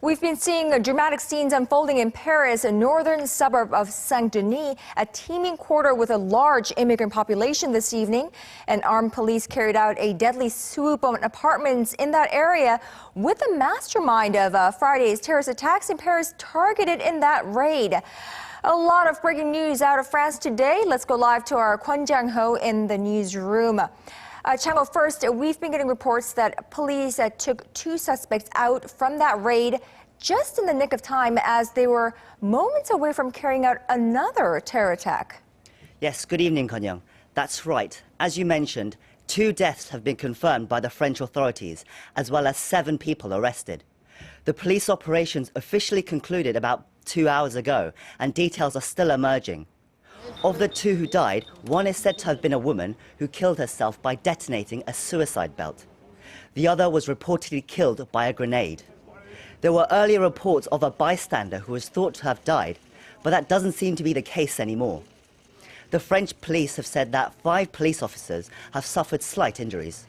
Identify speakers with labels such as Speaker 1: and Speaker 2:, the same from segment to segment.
Speaker 1: We've been seeing dramatic scenes unfolding in Paris, a northern suburb of Saint Denis, a teeming quarter with a large immigrant population this evening. And armed police carried out a deadly swoop on apartments in that area with the mastermind of Friday's terrorist attacks in Paris targeted in that raid. A lot of breaking news out of France today. Let's go live to our Kwon Jang in the newsroom. Chang-ho, first, we've been getting reports that police took two suspects out from that raid just in the nick of time as they were moments away from carrying out another terror attack.
Speaker 2: Yes, good evening, Connyoung. That's right. As you mentioned, 2 deaths have been confirmed by the French authorities, as well as 7 people arrested. The police operations officially concluded about 2 hours ago, and details are still emerging. Of the 2 who died, one is said to have been a woman who killed herself by detonating a suicide belt. The other was reportedly killed by a grenade. There were earlier reports of a bystander who was thought to have died, but that doesn't seem to be the case anymore. The French police have said that 5 police officers have suffered slight injuries.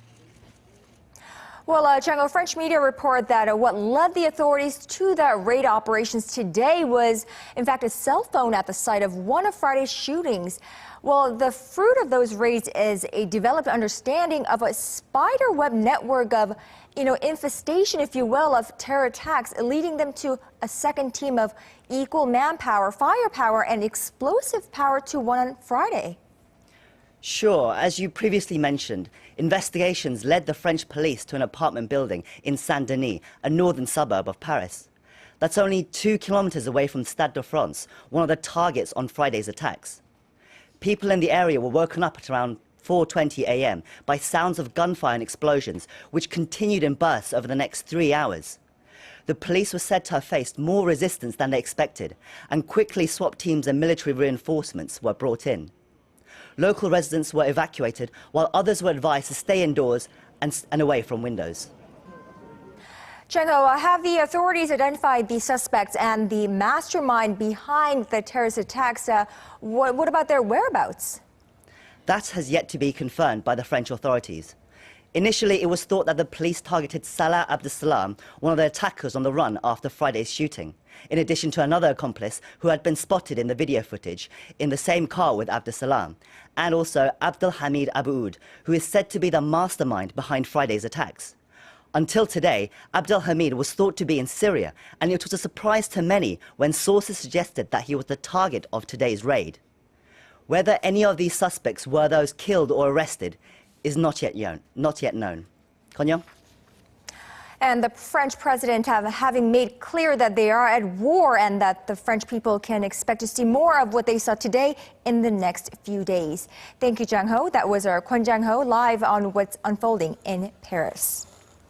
Speaker 1: Well, Chang-ho, French media report that what led the authorities to the raid operations today was, in fact, a cell phone at the site of one of Friday's shootings. Well, the fruit of those raids is a developed understanding of a spiderweb network of, infestation, if you will, of terror attacks, leading them to a second team of equal manpower, firepower, and explosive power to one on Friday.
Speaker 2: Sure, as you previously mentioned, investigations led the French police to an apartment building in Saint Denis, a northern suburb of Paris. That's only 2 kilometers away from Stade de France, one of the targets on Friday's attacks. People in the area were woken up at around 4:20 a.m. by sounds of gunfire and explosions, which continued in bursts over the next 3 hours. The police were said to have faced more resistance than they expected, and quickly SWAT teams and military reinforcements were brought in. Local residents were evacuated, while others were advised to stay indoors and away from windows.
Speaker 1: Chang-ho, have the authorities identified the suspects and the mastermind behind the terrorist attacks? What about their whereabouts?
Speaker 2: That has yet to be confirmed by the French authorities. Initially, it was thought that the police targeted Salah Abdeslam, one of the attackers on the run after Friday's shooting, in addition to another accomplice who had been spotted in the video footage in the same car with Abdeslam, and also Abdelhamid Aboud, who is said to be the mastermind behind Friday's attacks. Until today, Abdelhamid was thought to be in Syria, and it was a surprise to many when sources suggested that he was the target of today's raid. Whether any of these suspects were those killed or arrested is not yet known. Connyoung?
Speaker 1: And the French president having made clear that they are at war and that the French people can expect to see more of what they saw today in the next few days. Thank you, Chang-ho. That was our Kwon Jang live on what's unfolding in Paris.